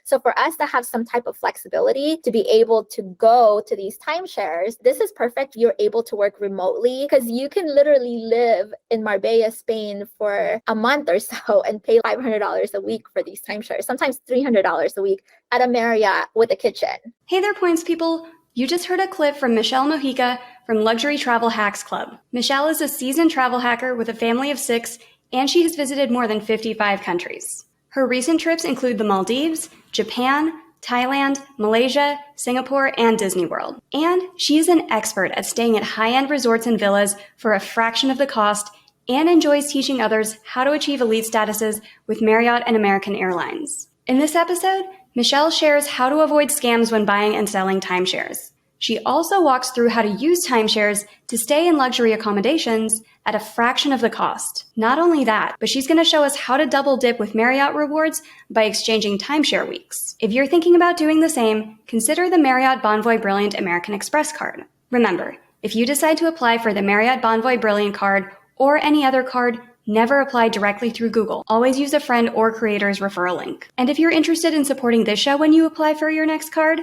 So for us to have some type of flexibility to be able to go to these timeshares, this is perfect. You're able to work remotely because you can literally live in Marbella, Spain for a month or so and pay $500 a week for these timeshares, sometimes $300 a week at a Marriott with a kitchen. Hey there, Points people. You just heard a clip from Michelle Mojica from Luxury Travel Hacks Club. Michelle is a seasoned travel hacker with a family of 6, and she has visited more than 55 countries. Her recent trips include the Maldives, Japan, Thailand, Malaysia, Singapore, and Disneyworld. And she is an expert at staying at high-end resorts and villas for a fraction of the cost and enjoys teaching others how to achieve elite statuses with Marriott and American Airlines. In this episode, Michelle shares how to avoid scams when buying and selling timeshares. She also walks through how to use timeshares to stay in luxury accommodations at a fraction of the cost. Not only that, but she's going to show us how to double dip with Marriott rewards by exchanging timeshare weeks. If you're thinking about doing the same, consider the Marriott Bonvoy Brilliant American Express card. Remember, if you decide to apply for the Marriott Bonvoy Brilliant card or any other card, never apply directly through Google. Always use a friend or creator's referral link. And if you're interested in supporting this show when you apply for your next card,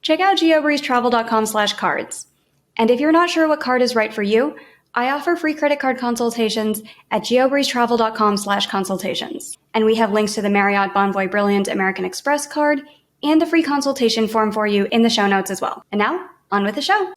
check out geobreezetravel.com/cards. And if you're not sure what card is right for you, I offer free credit card consultations at geobreezetravel.com/consultations. And we have links to the Marriott Bonvoy Brilliant American Express card and the free consultation form for you in the show notes as well. And now, on with the show.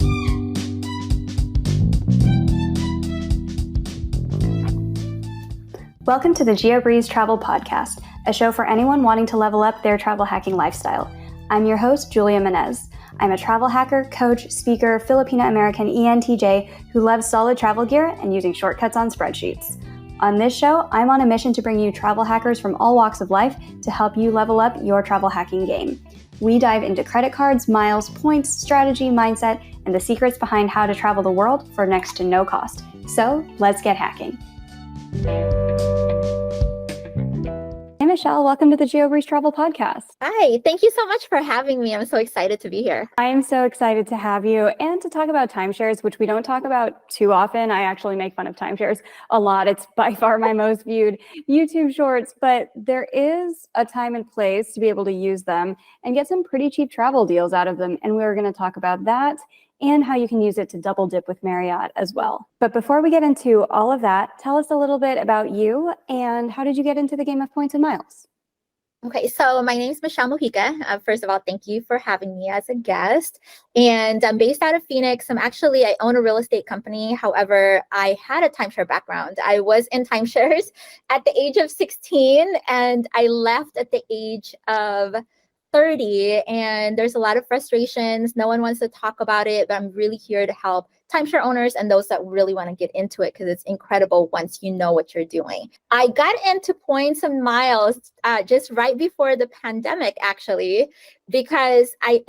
Welcome to the Geobreeze Travel Podcast, a show for anyone wanting to level up their travel hacking lifestyle. I'm your host, Julia Menez. I'm a travel hacker, coach, speaker, Filipino-American ENTJ who loves solid travel gear and using shortcuts on spreadsheets. On this show, I'm on a mission to bring you travel hackers from all walks of life to help you level up your travel hacking game. We dive into credit cards, miles, points, strategy, mindset, and the secrets behind how to travel the world for next to no cost. So let's get hacking. Hey, Michelle, welcome to the Geobreeze Travel Podcast. Hi, thank you so much for having me. I'm so excited to be here. I am so excited to have you and to talk about timeshares, which we don't talk about too often. I actually make fun of timeshares a lot. It's by far my most viewed YouTube shorts, but there is a time and place to be able to use them and get some pretty cheap travel deals out of them. And we're going to talk about that and how you can use it to double dip with Marriott as well. But before we get into all of that, tell us a little bit about you and how did you get into the game of points and miles? Okay, so my name is Michelle Mojica. First of all, thank you for having me as a guest. And I'm based out of Phoenix. I own a real estate company. However, I had a timeshare background. I was in timeshares at the age of 16 and I left at the age of 30, and there's a lot of frustrations. No one wants to talk about it, but I'm really here to help timeshare owners and those that really want to get into it because it's incredible once you know what you're doing. I got into points and miles just right before the pandemic, actually, because I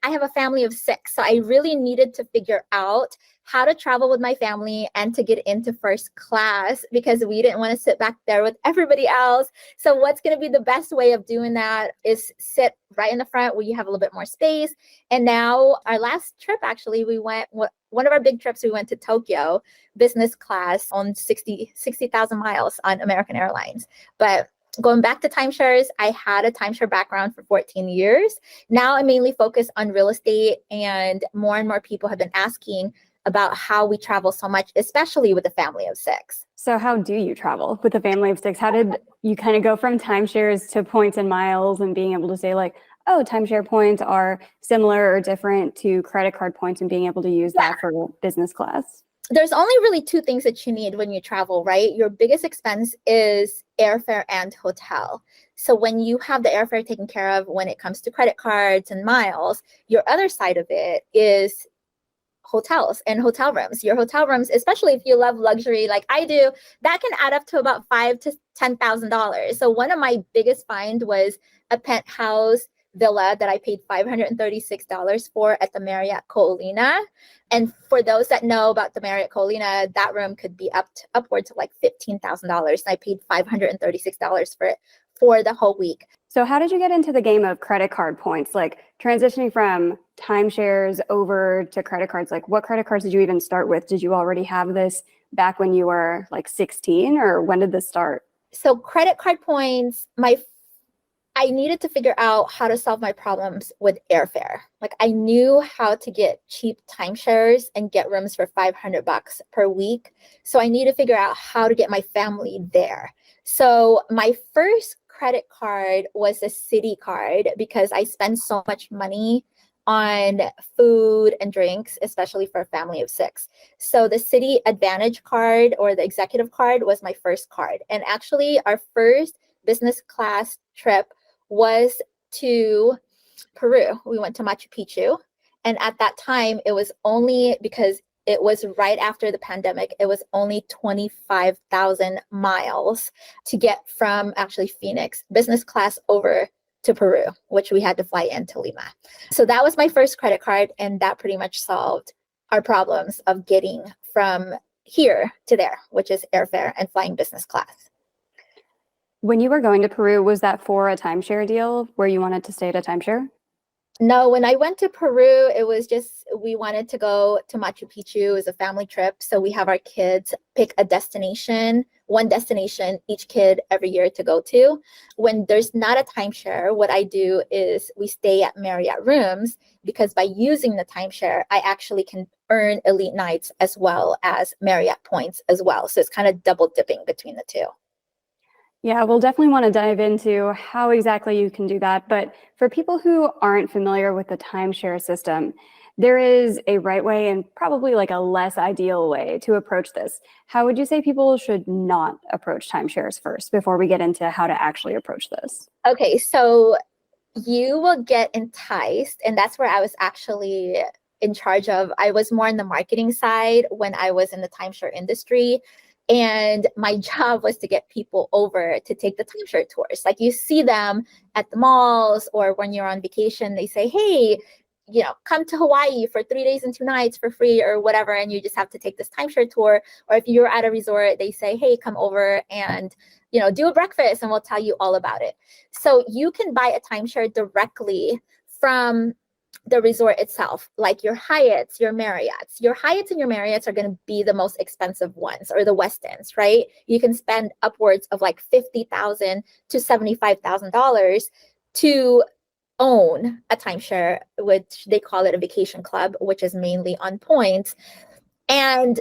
have a family of 6, so I really needed to figure out how to travel with my family and to get into first class because we didn't want to sit back there with everybody else. So what's going to be the best way of doing that is sit right in the front where you have a little bit more space. And now our last trip, actually, one of our big trips, we went to Tokyo, business class on 60,000 miles on American Airlines. But going back to timeshares, I had a timeshare background for 14 years. Now I mainly focus on real estate, and more people have been asking about how we travel so much, especially with a family of 6. So how do you travel with a family of 6? How did you kind of go from timeshares to points and miles and being able to say like, oh, timeshare points are similar or different to credit card points and being able to use that for business class? There's only really 2 things that you need when you travel, right? Your biggest expense is airfare and hotel. So when you have the airfare taken care of when it comes to credit cards and miles, your other side of it is hotels and hotel rooms. Your hotel rooms, especially if you love luxury like I do, that can add up to about $5,000 to $10,000. So one of my biggest find was a penthouse villa that I paid $536 for at the Marriott Colina. And for those that know about the Marriott Colina, that room could be upwards of like $15,000. And I paid $536 for it for the whole week. So how did you get into the game of credit card points, like transitioning from timeshares over to credit cards? Like what credit cards did you even start with? Did you already have this back when you were like 16, or when did this start? So credit card points, my I needed to figure out how to solve my problems with airfare. Like I knew how to get cheap timeshares and get rooms for $500 per week. So I need to figure out how to get my family there. So my first credit card was a city card because I spend so much money on food and drinks, especially for a family of 6. So the City Advantage card or the executive card was my first card. And actually our first business class trip was to Peru. We went to Machu Picchu. And at that time, it was only because it was right after the pandemic, it was only 25,000 miles to get from actually Phoenix business class over to Peru, which we had to fly into Lima. So that was my first credit card. And that pretty much solved our problems of getting from here to there, which is airfare and flying business class. When you were going to Peru, was that for a timeshare deal where you wanted to stay at a timeshare? No, when I went to Peru, it was just, we wanted to go to Machu Picchu. It was a family trip. So we have our kids pick a destination, one destination, each kid every year to go to. When there's not a timeshare, what I do is we stay at Marriott rooms because by using the timeshare, I actually can earn elite nights as well as Marriott points as well. So it's kind of double dipping between the two. Yeah, we'll definitely want to dive into how exactly you can do that. But for people who aren't familiar with the timeshare system, there is a right way and probably like a less ideal way to approach this. How would you say people should not approach timeshares first before we get into how to actually approach this? Okay, so you will get enticed, and that's where I was actually in charge of. I was more on the marketing side when I was in the timeshare industry. And my job was to get people over to take the timeshare tours. Like you see them at the malls or when you're on vacation, they say, hey, come to Hawaii for 3 days and 2 nights for free or whatever. And you just have to take this timeshare tour. Or if you're at a resort, they say, hey, come over and, do a breakfast and we'll tell you all about it. So you can buy a timeshare directly from the resort itself, like your Hyatts, your Marriotts. Your Hyatts and your Marriotts are going to be the most expensive ones, or the Westins, right? You can spend upwards of like $50,000 to $75,000 to own a timeshare, which they call it a vacation club, which is mainly on points. And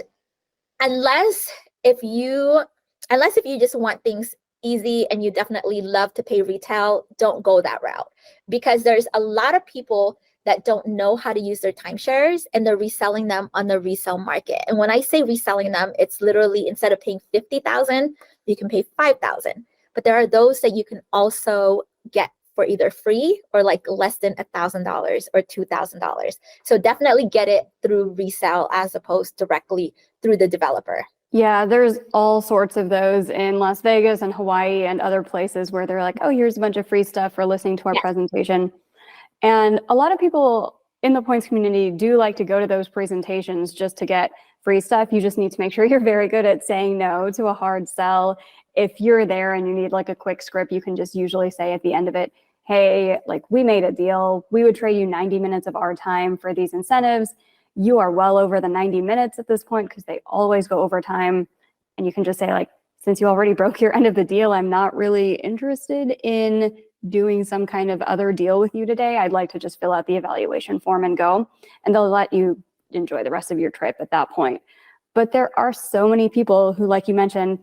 unless if you just want things easy and you definitely love to pay retail, don't go that route, because there's a lot of people that don't know how to use their timeshares and they're reselling them on the resale market. And when I say reselling them, it's literally instead of paying $50,000, you can pay $5,000. But there are those that you can also get for either free or like less than $1,000 or $2,000. So definitely get it through resale as opposed directly through the developer. Yeah, there's all sorts of those in Las Vegas and Hawaii and other places where they're like, oh, here's a bunch of free stuff for listening to our presentation. And a lot of people in the points community do like to go to those presentations just to get free stuff. You just need to make sure you're very good at saying no to a hard sell. If you're there and you need like a quick script, you can just usually say at the end of it, hey, like we made a deal. We would trade you 90 minutes of our time for these incentives. You are well over the 90 minutes at this point because they always go over time. And you can just say like, since you already broke your end of the deal, I'm not really interested in doing some kind of other deal with you today. I'd like to just fill out the evaluation form and go. And they'll let you enjoy the rest of your trip at that point. But there are so many people who, like you mentioned,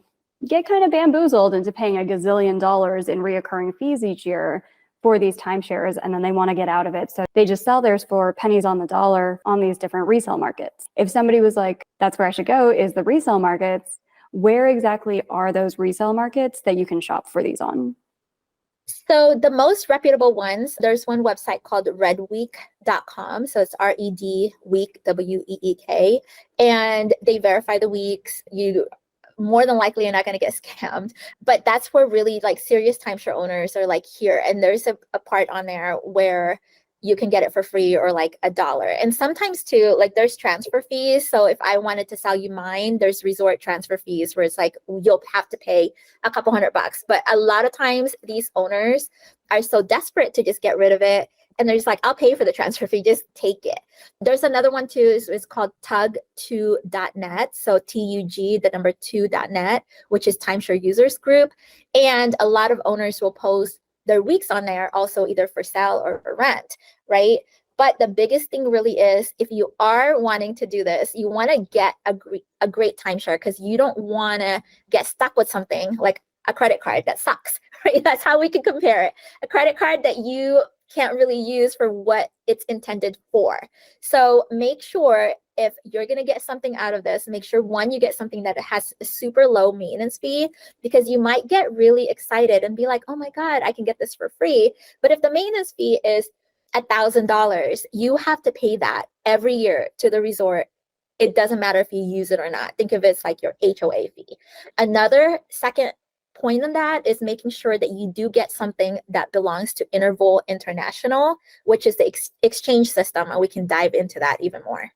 get kind of bamboozled into paying a gazillion dollars in reoccurring fees each year for these timeshares, and then they want to get out of it. So they just sell theirs for pennies on the dollar on these different resale markets. If somebody was like, that's where I should go, is the resale markets, where exactly are those resale markets that you can shop for these on? So the most reputable ones, there's one website called redweek.com. So it's RED week, WEEK. And they verify the weeks. You more than likely you're not going to get scammed. But that's where really like serious timeshare owners are like here. And there's a part on there where you can get it for free or like $1. And sometimes too, like there's transfer fees. So if I wanted to sell you mine, there's resort transfer fees where it's like, you'll have to pay a couple $100. But a lot of times these owners are so desperate to just get rid of it. And they're just like, I'll pay for the transfer fee, just take it. There's another one too, it's called tug2.net. So TUG, the number 2.net, which is Timeshare Users Group. And a lot of owners will post their weeks on there also either for sale or for rent, right? But the biggest thing really is if you are wanting to do this, you want to get a great timeshare because you don't want to get stuck with something like a credit card that sucks, right? That's how we can compare it. A credit card that you can't really use for what it's intended for. So make sure if you're going to get something out of this, make sure one, you get something that has a super low maintenance fee, because you might get really excited and be like, oh my God, I can get this for free. But if the maintenance fee is $1,000, you have to pay that every year to the resort. It doesn't matter if you use it or not. Think of it as like your HOA fee. Another second point on that is making sure that you do get something that belongs to Interval International, which is the exchange system, and we can dive into that even more.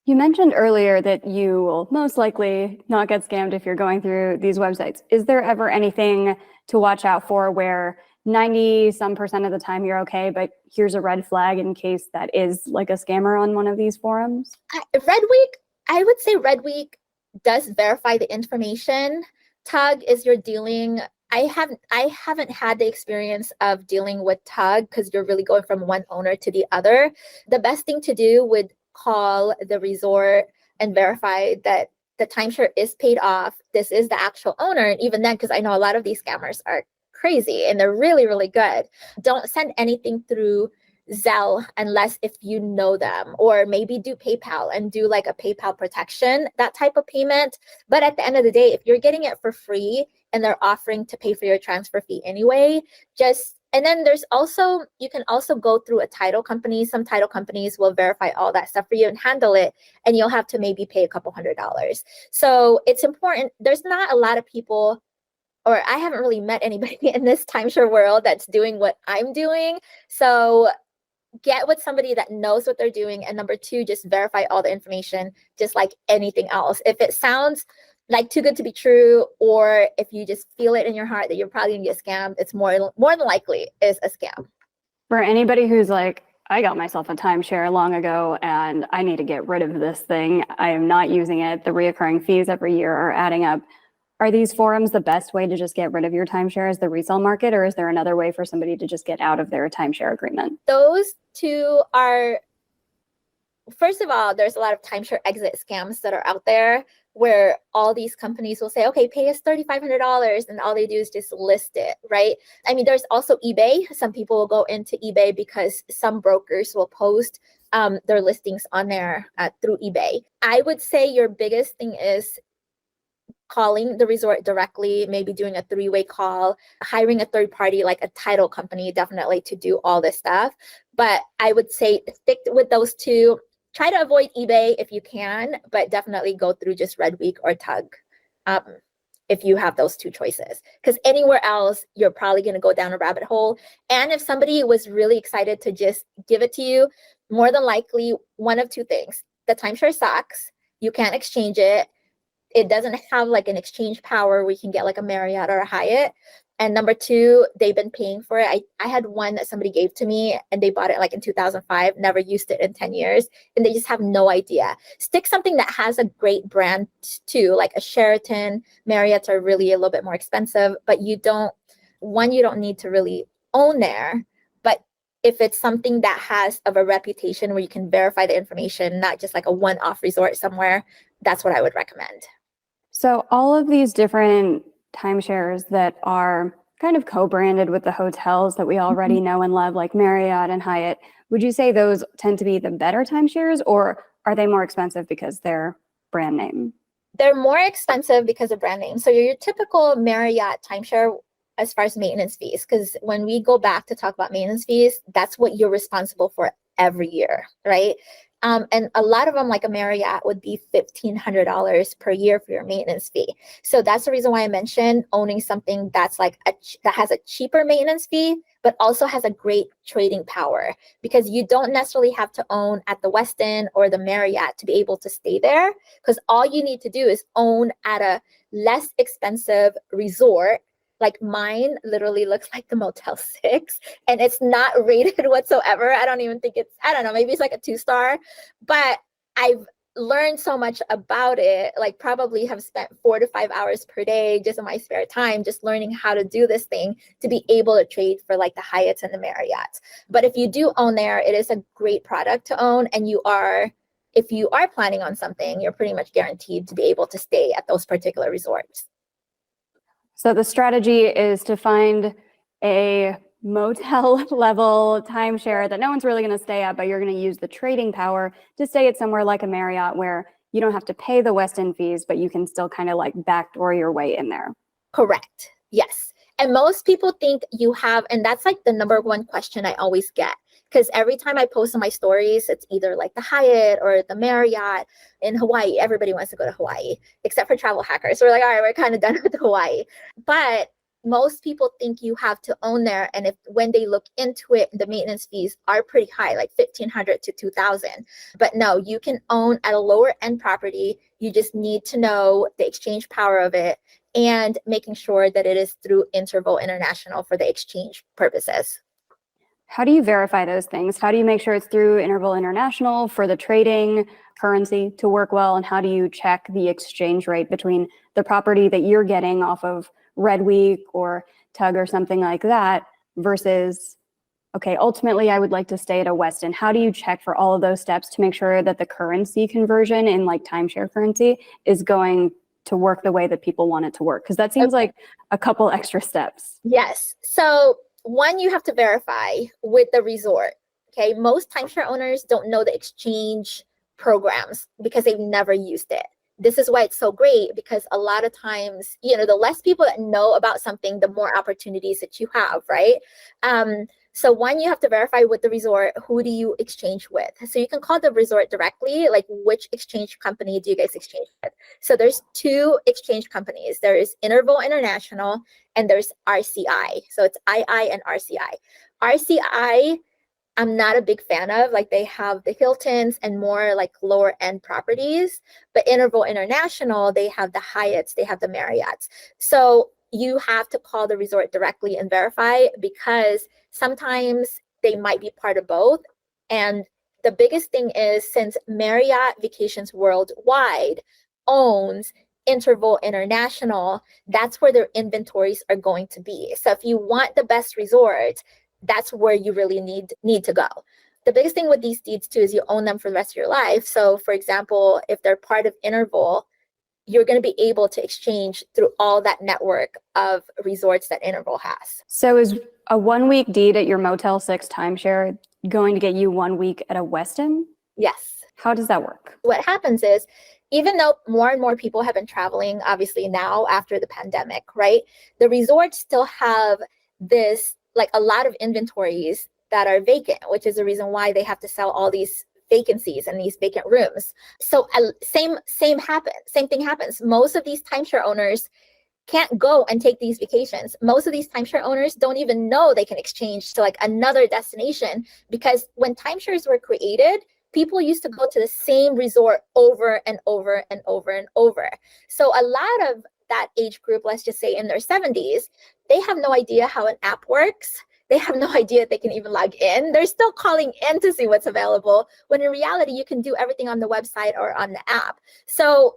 You mentioned earlier that you will most likely not get scammed if you're going through these websites. Is there ever anything to watch out for where 90% of the time you're okay, but here's a red flag in case that is like a scammer on one of these forums? I would say Red Week does verify the information. Tug is you're dealing. I haven't had the experience of dealing with Tug because you're really going from one owner to the other. The best thing to do would call the resort and verify that the timeshare is paid off. This is the actual owner. And even then, because I know a lot of these scammers are crazy and they're really, really good. Don't send anything through Zelle unless if you know them, or maybe do PayPal and do like a PayPal protection, that type of payment. But at the end of the day, if you're getting it for free and they're offering to pay for your transfer fee anyway, and then there's also, you can also go through a title company. Some title companies will verify all that stuff for you and handle it, and you'll have to maybe pay a couple $100s. So it's important. There's not a lot of people, or I haven't really met anybody in this timeshare world that's doing what I'm doing. So get with somebody that knows what they're doing. And number two, just verify all the information, just like anything else. If it sounds like too good to be true, or if you just feel it in your heart that you're probably gonna get scammed, it's more than likely is a scam. For anybody who's like, I got myself a timeshare long ago and I need to get rid of this thing, I am not using it, the reoccurring fees every year are adding up. Are these forums the best way to just get rid of your timeshare as the resale market, or is there another way for somebody to just get out of their timeshare agreement? Those two are, first of all, there's a lot of timeshare exit scams that are out there where all these companies will say, okay, pay us $3,500, and all they do is just list it, right? I mean, there's also eBay. Some people will go into eBay because some brokers will post their listings on there through eBay. I would say your biggest thing is calling the resort directly, maybe doing a three-way call, hiring a third party like a title company, definitely, to do all this stuff. But I would say stick with those two. Try to avoid eBay if you can, but definitely go through just Red Week or Tug if you have those two choices. Because anywhere else, you're probably going to go down a rabbit hole. And if somebody was really excited to just give it to you, more than likely, one of two things. The timeshare sucks. You can't exchange it. It doesn't have like an exchange power where you can get like a Marriott or a Hyatt. And number two, they've been paying for it. I had one that somebody gave to me and they bought it like in 2005, never used it in 10 years. And they just have no idea. Stick something that has a great brand too, like a Sheraton. Marriott's are really a little bit more expensive, but you don't need to really own there. But if it's something that has of a reputation where you can verify the information, not just like a one-off resort somewhere, that's what I would recommend. So all of these different timeshares that are kind of co-branded with the hotels that we already know and love, like Marriott and Hyatt, would you say those tend to be the better timeshares, or are they more expensive because they're brand name? They're more expensive because of brand name. So your typical Marriott timeshare as far as maintenance fees, because when we go back to talk about maintenance fees, that's what you're responsible for every year, right? And a lot of them, like a Marriott, would be $1,500 per year for your maintenance fee. So that's the reason why I mentioned owning something that's like that has a cheaper maintenance fee, but also has a great trading power, because you don't necessarily have to own at the Westin or the Marriott to be able to stay there, because all you need to do is own at a less expensive resort. Like mine literally looks like the Motel 6, and it's not rated whatsoever. I don't know, maybe it's like a 2-star, but learned so much about it, like probably have spent 4 to 5 hours per day just in my spare time, just learning how to do this thing to be able to trade for like the Hyatts and the Marriotts. But if you do own there, it is a great product to own. And if you are planning on something, you're pretty much guaranteed to be able to stay at those particular resorts. So the strategy is to find a motel level timeshare that no one's really going to stay at, but you're going to use the trading power to stay at somewhere like a Marriott where you don't have to pay the West End fees, but you can still kind of like backdoor your way in there. Correct. Yes. And most people think you have, and that's like the number one question I always get. Because every time I post on my stories, it's either like the Hyatt or the Marriott in Hawaii. Everybody wants to go to Hawaii, except for travel hackers. So we're like, all right, we're kind of done with Hawaii. But most people think you have to own there. And when they look into it, the maintenance fees are pretty high, like $1,500 to $2,000. But no, you can own at a lower end property. You just need to know the exchange power of it and making sure that it is through Interval International for the exchange purposes. How do you verify those things? How do you make sure it's through Interval International for the trading currency to work well? And how do you check the exchange rate between the property that you're getting off of Red Week or Tug or something like that versus, okay, ultimately I would like to stay at a Westin. How do you check for all of those steps to make sure that the currency conversion in like timeshare currency is going to work the way that people want it to work? Because that seems like a couple extra steps. Yes. So one, you have to verify with the resort. Okay. Most timeshare owners don't know the exchange programs because they've never used it. This is why it's so great, because a lot of times, the less people that know about something, the more opportunities that you have, right? So one, you have to verify with the resort, who do you exchange with? So you can call the resort directly, like which exchange company do you guys exchange with? So there's 2 exchange companies. There is Interval International and there's RCI. So it's II and RCI. RCI, I'm not a big fan of. Like, they have the Hiltons and more like lower end properties, but Interval International, they have the Hyatts, they have the Marriotts. So you have to call the resort directly and verify, because sometimes they might be part of both. And the biggest thing is, since Marriott Vacations Worldwide owns Interval International, that's where their inventories are going to be. So if you want the best resort, that's where you really need to go. The biggest thing with these deeds too is you own them for the rest of your life. So for example, if they're part of Interval, you're going to be able to exchange through all that network of resorts that Interval has. So is a 1-week deed at your Motel 6 timeshare going to get you 1 week at a Westin? Yes. How does that work? What happens is, even though more and more people have been traveling, obviously now after the pandemic, right? The resorts still have this, like, a lot of inventories that are vacant, which is the reason why they have to sell all these vacancies and these vacant rooms. So same thing happens. Most of these timeshare owners can't go and take these vacations. Most of these timeshare owners don't even know they can exchange to like another destination, because when timeshares were created, people used to go to the same resort over and over and over and over. So a lot of that age group, let's just say in their 70s, they have no idea how an app works. They have no idea they can even log in. They're still calling in to see what's available, when in reality, you can do everything on the website or on the app. So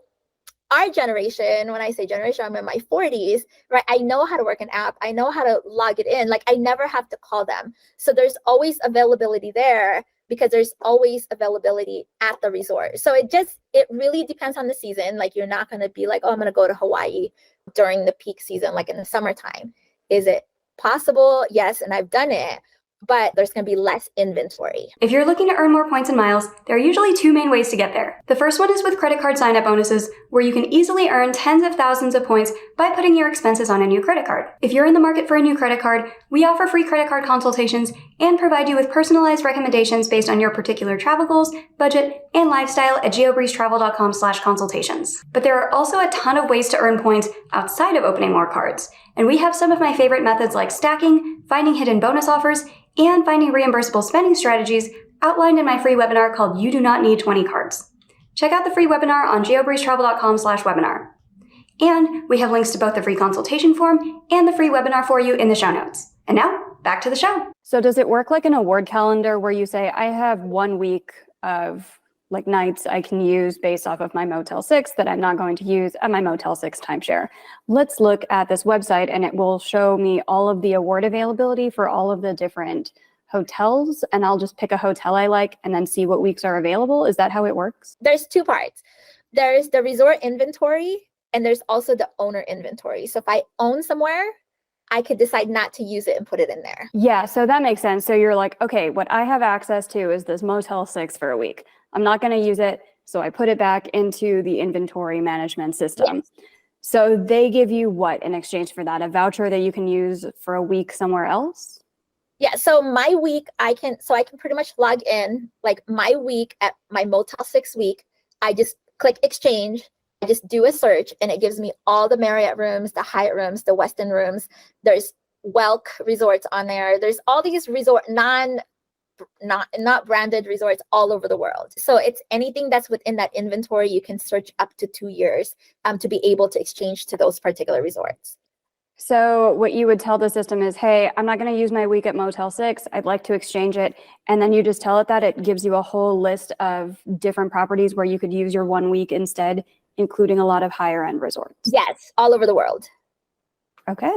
our generation, when I say generation, I'm in my 40s, right? I know how to work an app. I know how to log it in. Like, I never have to call them. So there's always availability there, because there's always availability at the resort. So it really depends on the season. Like, you're not going to be like, oh, I'm going to go to Hawaii during the peak season, like in the summertime. Is it possible? Yes, and I've done it, but there's going to be less inventory. If you're looking to earn more points and miles, there are usually 2 main ways to get there. The first one is with credit card sign-up bonuses, where you can easily earn tens of thousands of points by putting your expenses on a new credit card. If you're in the market for a new credit card, we offer free credit card consultations and provide you with personalized recommendations based on your particular travel goals, budget, and lifestyle at geobreezetravel.com/consultations. But there are also a ton of ways to earn points outside of opening more cards. And we have some of my favorite methods like stacking, finding hidden bonus offers, and finding reimbursable spending strategies outlined in my free webinar called You Do Not Need 20 Cards. Check out the free webinar on geobreezetravel.com/webinar. And we have links to both the free consultation form and the free webinar for you in the show notes. And now, back to the show. So does it work like an award calendar where you say, I have 1 week of like nights I can use based off of my Motel 6 that I'm not going to use at my Motel 6 timeshare. Let's look at this website and it will show me all of the award availability for all of the different hotels, and I'll just pick a hotel I like and then see what weeks are available. Is that how it works? There's two parts. There's the resort inventory and there's also the owner inventory. So if I own somewhere, I could decide not to use it and put it in there. Yeah, so that makes sense. So you're like, okay, what I have access to is this Motel 6 for a week. I'm not going to use it, so I put it back into the inventory management system. Yes. So they give you what in exchange for that? A voucher that you can use for a week somewhere else? Yeah, so my week, I can pretty much log in, like my week at my Motel 6 week, I just click exchange, I just do a search, and it gives me all the Marriott rooms, the Hyatt rooms, the Westin rooms. There's Welk resorts on there. There's all these resort not branded resorts all over the world. So it's anything that's within that inventory, you can search up to 2 years to be able to exchange to those particular resorts. So what you would tell the system is, hey, I'm not going to use my week at Motel 6. I'd like to exchange it. And then you just tell it that. It gives you a whole list of different properties where you could use your 1 week instead, including a lot of higher end resorts. Yes, all over the world. Okay.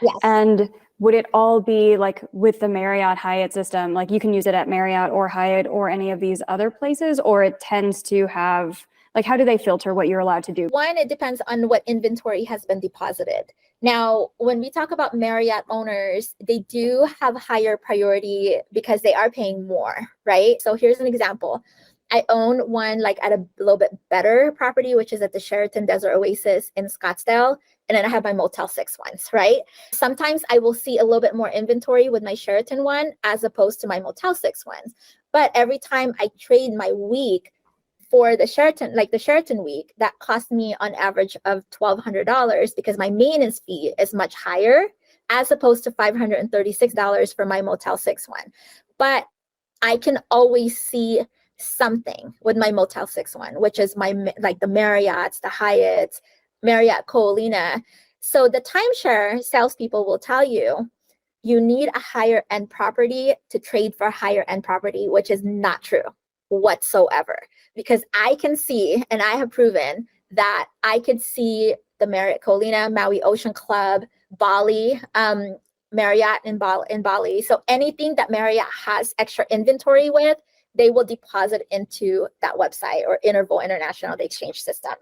Yes. And would it all be like with the Marriott Hyatt system? Like you can use it at Marriott or Hyatt or any of these other places, or it tends to have, like, how do they filter what you're allowed to do? One, it depends on what inventory has been deposited. Now, when we talk about Marriott owners, they do have higher priority because they are paying more, right? So here's an example. I own one like at a little bit better property, which is at the Sheraton Desert Oasis in Scottsdale. And then I have my Motel 6 ones, right? Sometimes I will see a little bit more inventory with my Sheraton one as opposed to my Motel 6 ones. But every time I trade my week for the Sheraton, like the Sheraton week, that cost me on average of $1,200 because my maintenance fee is much higher as opposed to $536 for my Motel 6 one. But I can always see something with my Motel 6 one, which is my like the Marriotts, the Hyatts, Marriott Colina. So the timeshare salespeople will tell you, you need a higher end property to trade for a higher end property, which is not true whatsoever. Because I can see, and I have proven that I could see the Marriott Colina, Maui Ocean Club, Bali, Marriott in Bali. So anything that Marriott has extra inventory with, they will deposit into that website or Interval International, the exchange system.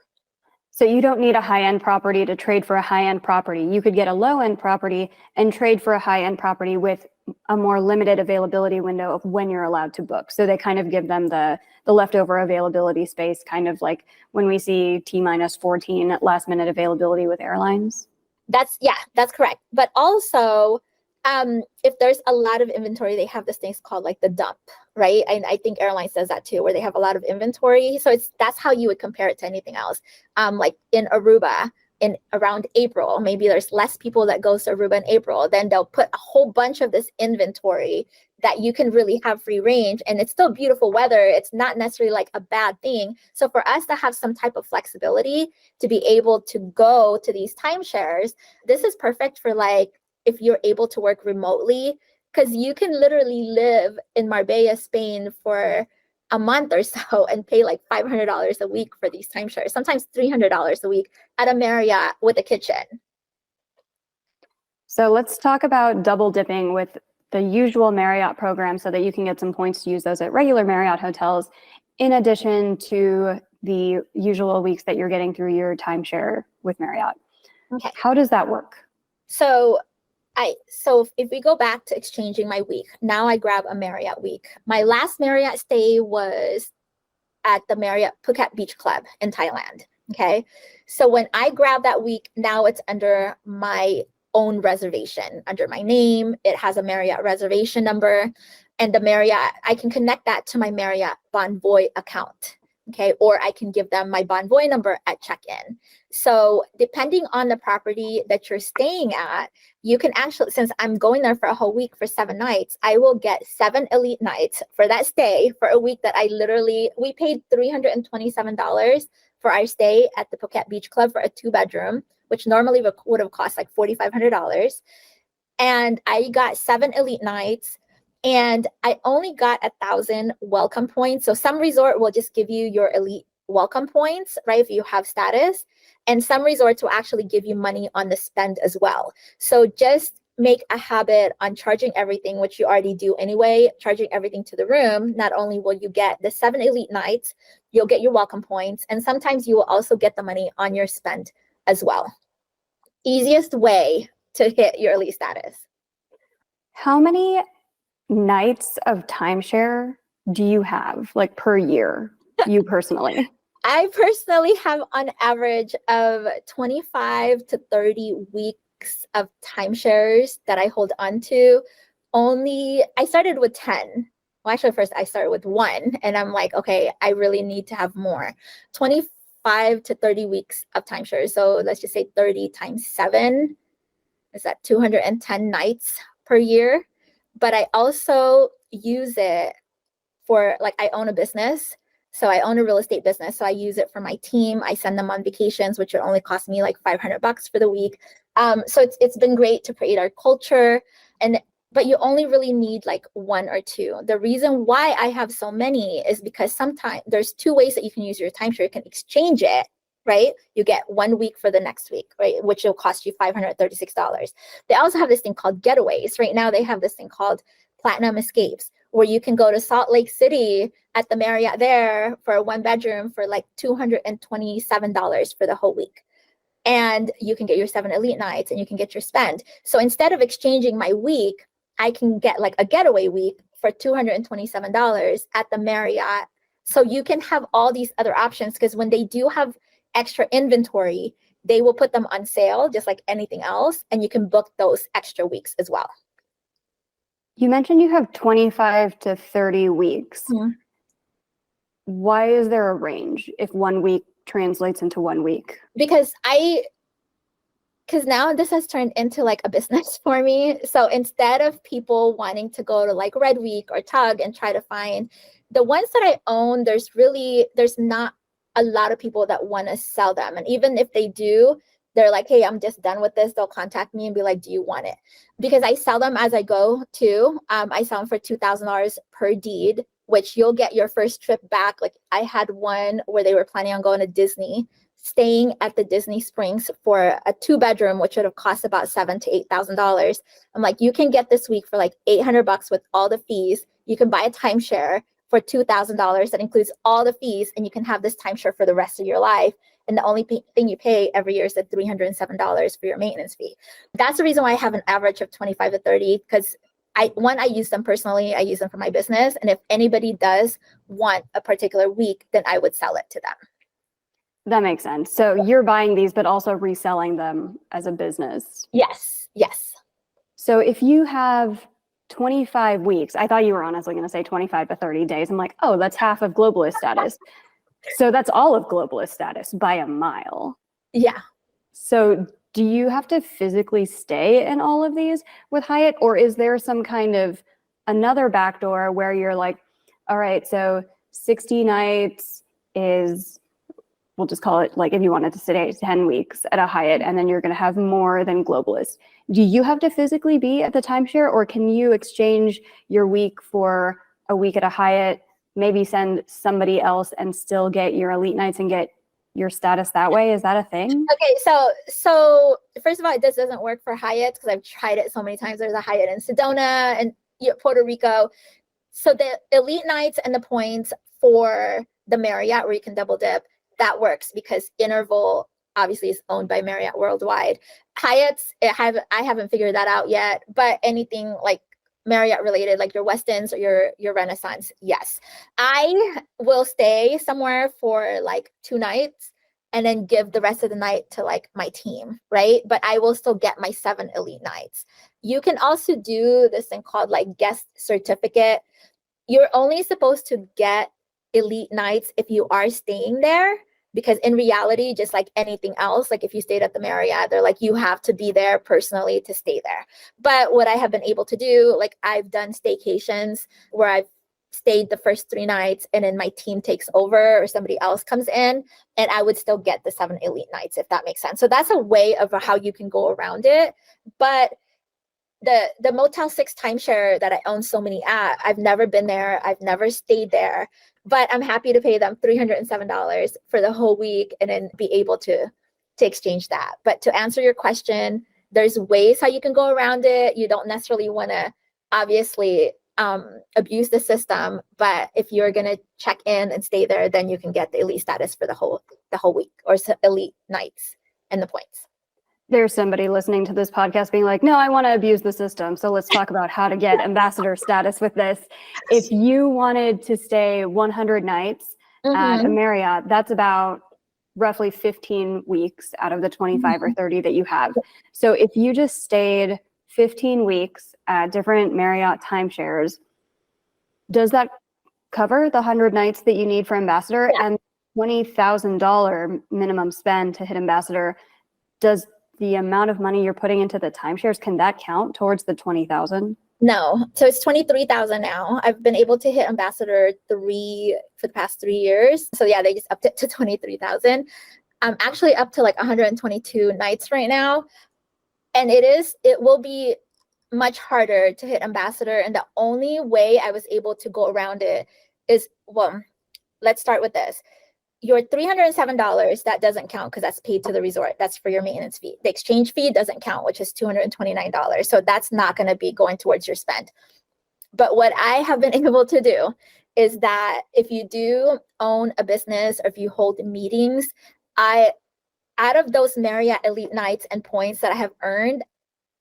So you don't need a high-end property to trade for a high-end property. You could get a low-end property and trade for a high-end property with a more limited availability window of when you're allowed to book. So they kind of give them the leftover availability space, kind of like when we see T-14 last-minute availability with airlines. That's correct. But also, if there's a lot of inventory, they have this thing called like the dump, right? And I think airlines does that too, where they have a lot of inventory. So that's how you would compare it to anything else. Like in Aruba, in around April, maybe there's less people that goes to Aruba in April, then they'll put a whole bunch of this inventory that you can really have free range, and it's still beautiful weather. It's not necessarily like a bad thing. So for us to have some type of flexibility to be able to go to these timeshares, this is perfect for like, if you're able to work remotely, because you can literally live in Marbella, Spain for a month or so and pay like $500 a week for these timeshares, sometimes $300 a week at a Marriott with a kitchen. So let's talk about double dipping with the usual Marriott program so that you can get some points to use those at regular Marriott hotels, in addition to the usual weeks that you're getting through your timeshare with Marriott. Okay. How does that work? So if we go back to exchanging my week, now I grab a Marriott week. My last Marriott stay was at the Marriott Phuket Beach Club in Thailand. Okay. So when I grab that week, now it's under my own reservation, under my name. It has a Marriott reservation number, and the Marriott, I can connect that to my Marriott Bonvoy account. Okay, or I can give them my Bonvoy number at check-in. So depending on the property that you're staying at, you can actually, since I'm going there for a whole week for 7 nights, I will get 7 elite nights for that stay for a week that we paid $327 for our stay at the Phuket Beach Club for a 2-bedroom, which normally would have cost like $4,500. And I got 7 elite nights. And I only got 1,000 welcome points. So some resort will just give you your elite welcome points, right? If you have status, and some resorts will actually give you money on the spend as well. So just make a habit on charging everything, which you already do anyway, charging everything to the room. Not only will you get the 7 elite nights, you'll get your welcome points, and sometimes you will also get the money on your spend as well. Easiest way to hit your elite status. How many nights of timeshare do you have, like, per year, you personally? I personally have on average of 25 to 30 weeks of timeshares that I hold on to. I started with 10. Well, actually, first I started with 1, and I'm like, okay, I really need to have more. 25 to 30 weeks of timeshares. So let's just say 30 times 7 is that 210 nights per year. But I also use it for, like, I own a business. So I own a real estate business. So I use it for my team. I send them on vacations, which would only cost me like $500 for the week. So it's been great to create our culture. But you only really need like 1 or 2. The reason why I have so many is because sometimes there's 2 ways that you can use your timeshare. You can exchange it, right? You get 1 week for the next week, right? Which will cost you $536. They also have this thing called getaways. Right now they have this thing called Platinum Escapes, where you can go to Salt Lake City at the Marriott there for a 1 bedroom for like $227 for the whole week. And you can get your 7 elite nights and you can get your spend. So instead of exchanging my week, I can get like a getaway week for $227 at the Marriott. So you can have all these other options, because when they do have extra inventory, they will put them on sale just like anything else. And you can book those extra weeks as well. You mentioned you have 25 to 30 weeks. Mm-hmm. Why is there a range if 1 week translates into 1 week? Because now this has turned into like a business for me. So instead of people wanting to go to like Red Week or Tug and try to find the ones that I own, there's not a lot of people that want to sell them. And even if they do, they're like, hey, I'm just done with this. They'll contact me and be like, do you want it? Because I sell them as I go too. I sell them for $2,000 per deed, which you'll get your first trip back. Like I had one where they were planning on going to Disney, staying at the Disney Springs for a 2 bedroom, which would have cost about $7,000 to $8,000. I'm like, you can get this week for like $800 with all the fees. You can buy a timeshare for $2,000 that includes all the fees, and you can have this timeshare for the rest of your life. And the only thing you pay every year is the $307 for your maintenance fee. That's the reason why I have an average of 25 to 30, because I use them personally. I use them for my business. And if anybody does want a particular week, then I would sell it to them. That makes sense. So you're buying these, but also reselling them as a business. Yes. So if you have 25 weeks, I thought you were honestly going to say 25 to 30 days. I'm like, oh, that's half of globalist status. So that's all of globalist status by a mile. Yeah. So do you have to physically stay in all of these with Hyatt, or is there some kind of another backdoor where you're like, all right, so 60 nights is, we'll just call it, like, if you wanted to stay 10 weeks at a Hyatt, and then you're going to have more than globalist. Do you have to physically be at the timeshare, or can you exchange your week for a week at a Hyatt, maybe send somebody else and still get your elite nights and get your status that way? Is that a thing? Okay, so first of all, this doesn't work for Hyatt because I've tried it so many times. There's a Hyatt in Sedona and Puerto Rico. So the elite nights and the points for the Marriott, where you can double dip, that works because Interval obviously is owned by Marriott worldwide. Hyatt's, I haven't figured that out yet, but anything like Marriott related, like your Westins or your Renaissance, yes. I will stay somewhere for like 2 nights and then give the rest of the night to like my team, right? But I will still get my 7 elite nights. You can also do this thing called like guest certificate. You're only supposed to get elite nights if you are staying there, because in reality, just like anything else, like if you stayed at the Marriott, they're like, you have to be there personally to stay there. But what I have been able to do, like I've done staycations where I've stayed the first 3 nights and then my team takes over or somebody else comes in, and I would still get the 7 elite nights, if that makes sense. So that's a way of how you can go around it. But the Motel 6 timeshare that I own so many at, I've never been there. I've never stayed there, but I'm happy to pay them $307 for the whole week and then be able to exchange that. But to answer your question, there's ways how you can go around it. You don't necessarily want to obviously abuse the system, but if you're going to check in and stay there, then you can get the elite status for the whole week, or elite nights and the points. There's somebody listening to this podcast being like, no, I want to abuse the system. So let's talk about how to get ambassador status with this. If you wanted to stay 100 nights at a Marriott, that's about roughly 15 weeks out of the 25 or 30 that you have. So if you just stayed 15 weeks at different Marriott timeshares, does that cover the 100 nights that you need for ambassador? Yeah. And $20,000 minimum spend to hit ambassador, does the amount of money you're putting into the timeshares, can that count towards the 20,000? No. So it's 23,000 now. I've been able to hit ambassador for the past 3 years. So yeah, they just upped it to 23,000. I'm actually up to like 122 nights right now. And it will be much harder to hit ambassador. And the only way I was able to go around it is, well, let's start with this. Your $307, that doesn't count because that's paid to the resort. That's for your maintenance fee. The exchange fee doesn't count, which is $229. So that's not going to be going towards your spend. But what I have been able to do is that if you do own a business or if you hold meetings, out of those Marriott Elite nights and points that I have earned,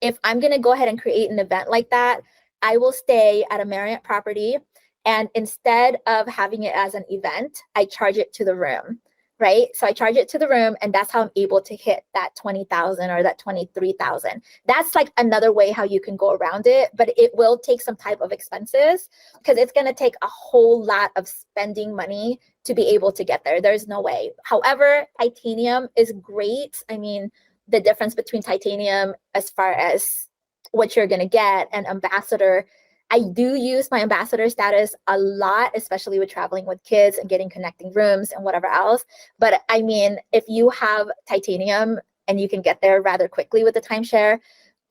if I'm going to go ahead and create an event like that, I will stay at a Marriott property. And instead of having it as an event, I charge it to the room, right? So I charge it to the room, and that's how I'm able to hit that 20,000 or that 23,000. That's like another way how you can go around it, but it will take some type of expenses because it's going to take a whole lot of spending money to be able to get there. There's no way. However, titanium is great. I mean, the difference between titanium as far as what you're going to get and ambassador, I do use my ambassador status a lot, especially with traveling with kids and getting connecting rooms and whatever else. But I mean, if you have titanium and you can get there rather quickly with the timeshare,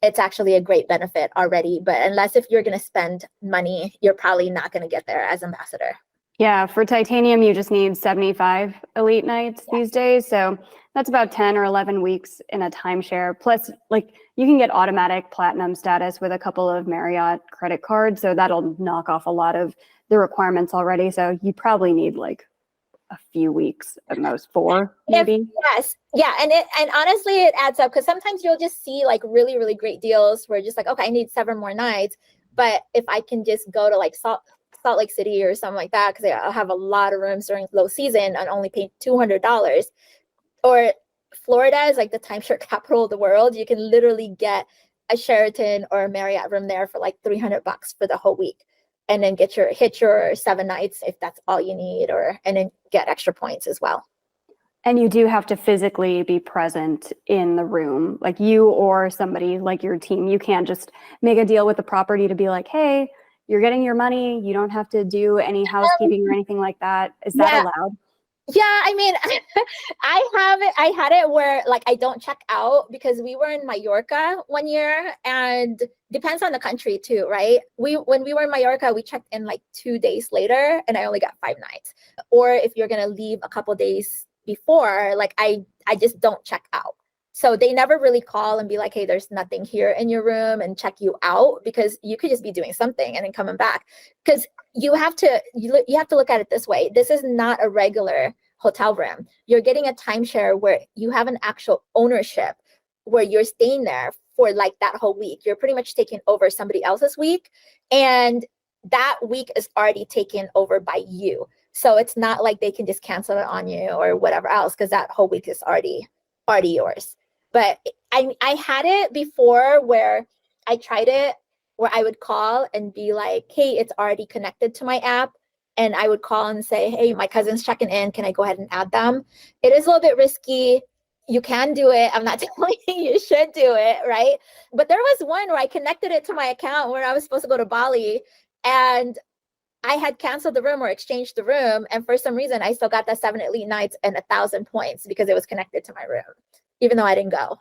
it's actually a great benefit already. But unless if you're going to spend money, you're probably not going to get there as ambassador. Yeah, for titanium, you just need 75 elite nights these days. So that's about 10 or 11 weeks in a timeshare. Plus, like, you can get automatic platinum status with a couple of Marriott credit cards. So that'll knock off a lot of the requirements already. So you probably need like a few weeks at most, 4 maybe. Yes. Yeah. And honestly, it adds up because sometimes you'll just see like really, really great deals where just like, okay, I need 7 more nights. But if I can just go to like Salt Lake City or something like that, because I'll have a lot of rooms during low season and only pay $200. Or Florida is like the timeshare capital of the world. You can literally get a Sheraton or a Marriott room there for like $300 for the whole week, and then hit your 7 nights if that's all you need, and then get extra points as well. And you do have to physically be present in the room, like you or somebody like your team. You can't just make a deal with the property to be like, hey, you're getting your money. You don't have to do any housekeeping or anything like that. Is that allowed? Yeah, I mean, I had it where like I don't check out because we were in Mallorca one year, and depends on the country too, right? When we were in Mallorca, we checked in like 2 days later and I only got 5 nights. Or if you're going to leave a couple days before, like I just don't check out. So they never really call and be like, hey, there's nothing here in your room, and check you out, because you could just be doing something and then coming back. Because you have to look at it this way. This is not a regular hotel room. You're getting a timeshare where you have an actual ownership, where you're staying there for like that whole week. You're pretty much taking over somebody else's week, and that week is already taken over by you. So it's not like they can just cancel it on you or whatever else, because that whole week is already yours. But I had it before where I tried it, where I would call and be like, hey, it's already connected to my app. And I would call and say, hey, my cousin's checking in. Can I go ahead and add them? It is a little bit risky. You can do it. I'm not telling you you should do it, right? But there was one where I connected it to my account where I was supposed to go to Bali, and I had canceled the room or exchanged the room. And for some reason, I still got that 7 elite nights and 1,000 points because it was connected to my room, even though I didn't go.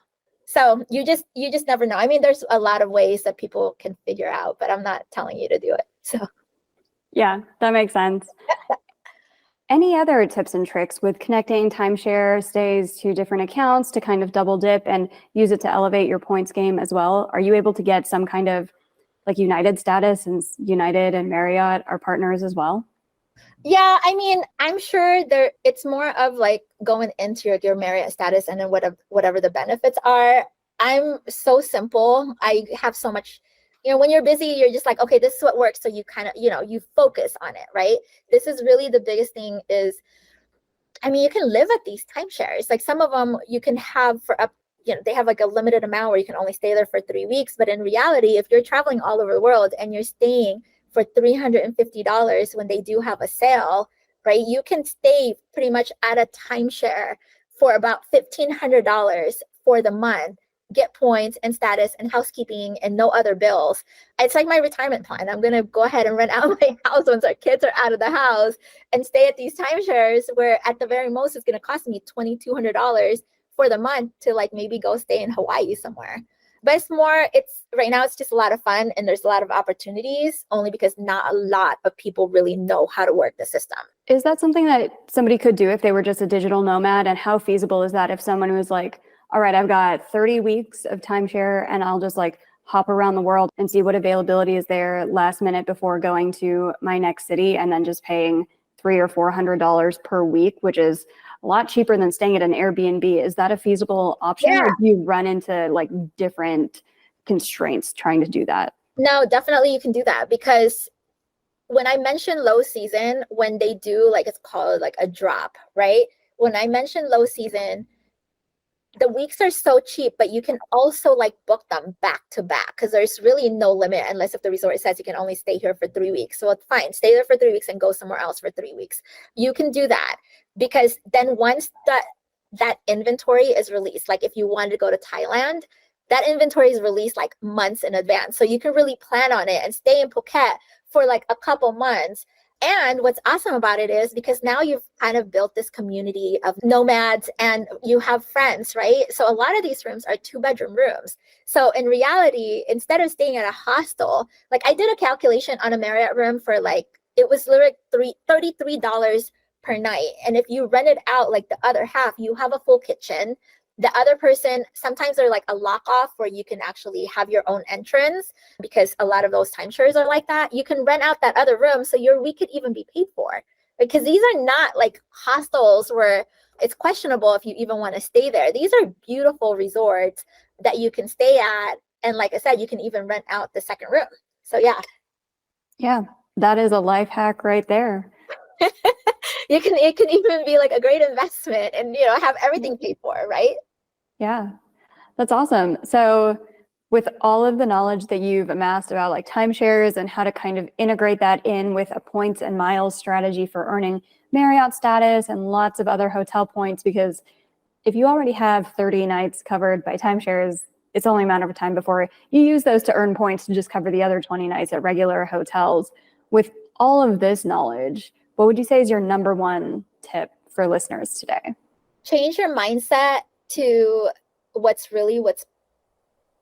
So you just never know. I mean, there's a lot of ways that people can figure out, but I'm not telling you to do it. So Yeah, that makes sense. Any other tips and tricks with connecting timeshare stays to different accounts to kind of double dip and use it to elevate your points game as well? Are you able to get some kind of like United status, since United and Marriott are partners as well? yeah, I mean, I'm sure it's more of like going into your Marriott status and then whatever the benefits are. I'm so simple. I have so much, when you're busy, you're just like, okay, this is what works. So you kind of, you focus on it, right? This is really the biggest thing is, I mean, you can live at these timeshares. Like some of them you can have for up, they have like a limited amount where you can only stay there for 3 weeks. But in reality, if you're traveling all over the world and you're staying for $350 when they do have a sale, right? You can stay pretty much at a timeshare for about $1,500 for the month, get points and status and housekeeping and no other bills. It's like my retirement plan. I'm going to go ahead and rent out my house once our kids are out of the house and stay at these timeshares where at the very most it's going to cost me $2,200 for the month to like maybe go stay in Hawaii somewhere. But it's right now it's just a lot of fun and there's a lot of opportunities only because not a lot of people really know how to work the system. Is that something that somebody could do if they were just a digital nomad? And how feasible is that if someone was like, all right, I've got 30 weeks of timeshare and I'll just like hop around the world and see what availability is there last minute before going to my next city and then just paying $300 or $400 per week, which is a lot cheaper than staying at an Airbnb. Is that a feasible option? Yeah. Or do you run into like different constraints trying to do that? No, definitely you can do that because when I mention low season, when they do like it's called like a drop, right? When I mention low season, the weeks are so cheap, but you can also like book them back to back because there's really no limit unless if the resort says you can only stay here for 3 weeks. So it's fine, stay there for 3 weeks and go somewhere else for 3 weeks. You can do that because then once that inventory is released, like if you wanted to go to Thailand, that inventory is released like months in advance. So you can really plan on it and stay in Phuket for like a couple months. And what's awesome about it is because now you've kind of built this community of nomads and you have friends, right? So a lot of these rooms are 2-bedroom rooms. So in reality, instead of staying at a hostel, like I did a calculation on a Marriott room for like, it was literally $33 per night. And if you rent it out like the other half, you have a full kitchen. The other person, sometimes they're like a lock off where you can actually have your own entrance because a lot of those timeshares are like that. You can rent out that other room so your week could even be paid for because these are not like hostels where it's questionable if you even want to stay there. These are beautiful resorts that you can stay at. And like I said, you can even rent out the second room. So yeah. Yeah, that is a life hack right there. It can even be like a great investment and, have everything paid for, right? Yeah, that's awesome. So with all of the knowledge that you've amassed about like timeshares and how to kind of integrate that in with a points and miles strategy for earning Marriott status and lots of other hotel points, because if you already have 30 nights covered by timeshares, it's only a matter of time before you use those to earn points to just cover the other 20 nights at regular hotels. With all of this knowledge, what would you say is your number one tip for listeners today? Change your mindset to what's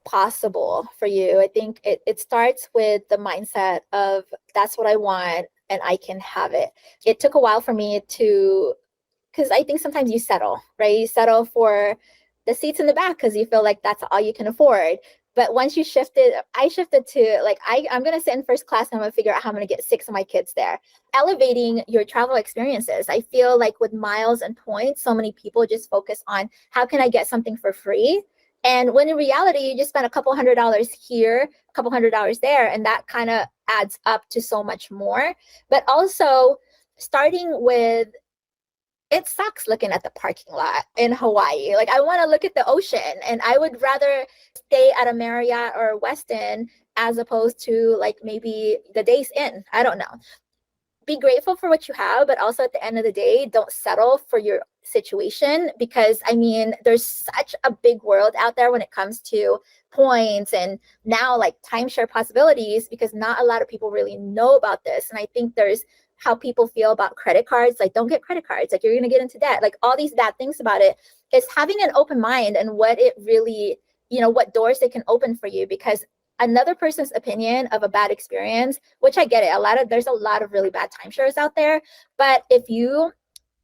possible for you. I think it starts with the mindset of that's what I want and I can have it. It took a while for me because I think sometimes you settle, right? You settle for the seats in the back because you feel like that's all you can afford. But once I shifted to like, I'm going to sit in first class and I'm going to figure out how I'm going to get 6 of my kids there. Elevating your travel experiences. I feel like with miles and points, so many people just focus on how can I get something for free? And when in reality, you just spend a couple $100 here, a couple $100 there, and that kind of adds up to so much more. But also starting with, it sucks looking at the parking lot in Hawaii. Like I want to look at the ocean and I would rather stay at a Marriott or Westin as opposed to like maybe the Days Inn. I don't know. Be grateful for what you have, but also at the end of the day, don't settle for your situation because I mean, there's such a big world out there when it comes to points and now like timeshare possibilities because not a lot of people really know about this. And I think there's how people feel about credit cards, like don't get credit cards, like you're going to get into debt, like all these bad things about it. Is having an open mind and what it really what doors they can open for you, because another person's opinion of a bad experience, which I get it, there's a lot of really bad timeshares out there. But if you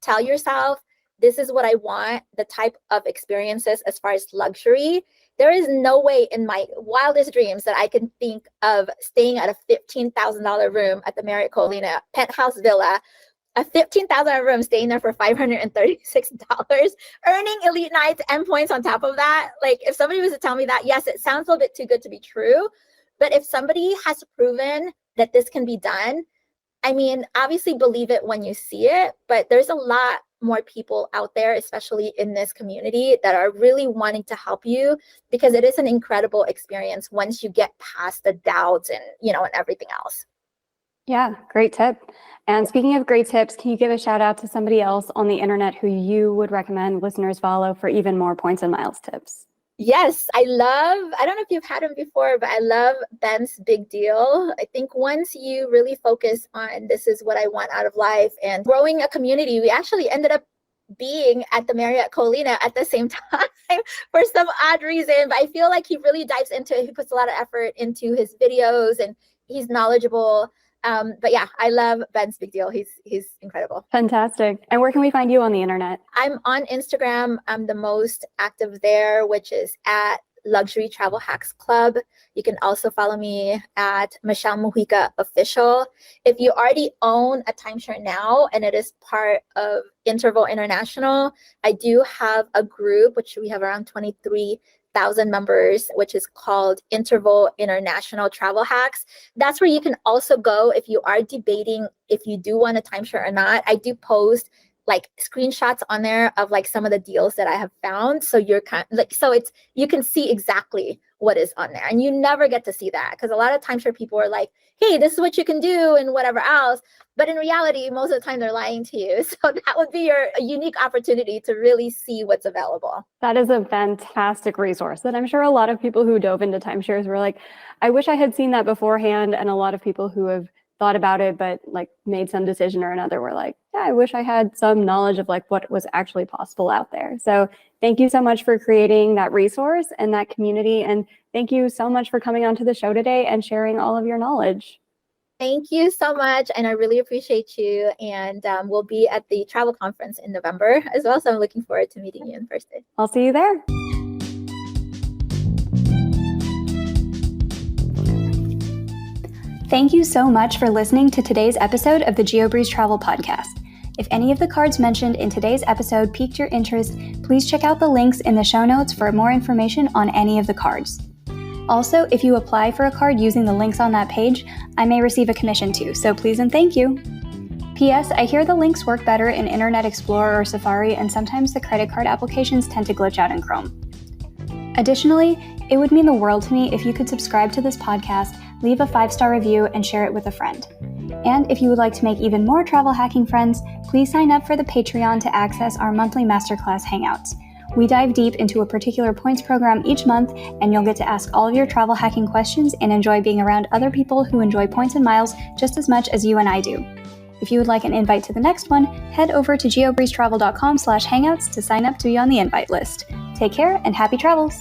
tell yourself, this is what I want, the type of experiences as far as luxury, there is no way in my wildest dreams that I can think of staying at a $15,000 room at the Marriott Colina penthouse villa, a $15,000 room, staying there for $536, earning elite nights and points on top of that. Like, if somebody was to tell me that, yes, it sounds a little bit too good to be true. But if somebody has proven that this can be done, I mean, obviously believe it when you see it, but there's a lot more people out there, especially in this community, that are really wanting to help you, because it is an incredible experience once you get past the doubts and, and everything else. Yeah, great tip. And speaking of great tips, can you give a shout out to somebody else on the internet who you would recommend listeners follow for even more points and miles tips? Yes, I don't know if you've had him before, but I love Ben's Big Deal. I think once you really focus on this is what I want out of life and growing a community, we actually ended up being at the Marriott Colina at the same time for some odd reason. But I feel like he really dives into it. He puts a lot of effort into his videos and he's knowledgeable. But yeah, I love Ben's Big Deal. He's incredible. Fantastic. And where can we find you on the internet? I'm on Instagram. I'm the most active there, which is at Luxury Travel Hacks Club. You can also follow me at Michelle Mojica Official. If you already own a timeshare now and it is part of Interval International, I do have a group, which we have around 23,000 members, which is called Interval International Travel Hacks. That's where you can also go if you are debating if you do want a timeshare or not. I do post like screenshots on there of like some of the deals that I have found. So you're you can see exactly what is on there, and you never get to see that because a lot of timeshare people are like, hey, this is what you can do and whatever else. But in reality, most of the time they're lying to you. So that would be your unique opportunity to really see what's available. That is a fantastic resource that I'm sure a lot of people who dove into timeshares were like, I wish I had seen that beforehand. And a lot of people who have thought about it, but like made some decision or another were like, yeah, I wish I had some knowledge of like what was actually possible out there. So thank you so much for creating that resource and that community. And thank you so much for coming onto the show today and sharing all of your knowledge. Thank you so much. And I really appreciate you. And we'll be at the travel conference in November as well. So I'm looking forward to meeting you in person. I'll see you there. Thank you so much for listening to today's episode of the Geobreeze Travel Podcast. If any of the cards mentioned in today's episode piqued your interest, please check out the links in the show notes for more information on any of the cards. Also, if you apply for a card using the links on that page, I may receive a commission too, so please and thank you. P.S. I hear the links work better in Internet Explorer or Safari, and sometimes the credit card applications tend to glitch out in Chrome. Additionally, it would mean the world to me if you could subscribe to this podcast, leave a 5-star review, and share it with a friend. And if you would like to make even more travel hacking friends, please sign up for the Patreon to access our monthly masterclass hangouts. We dive deep into a particular points program each month, and you'll get to ask all of your travel hacking questions and enjoy being around other people who enjoy points and miles just as much as you and I do. If you would like an invite to the next one, head over to geobreezetravel.com/hangouts to sign up to be on the invite list. Take care and happy travels!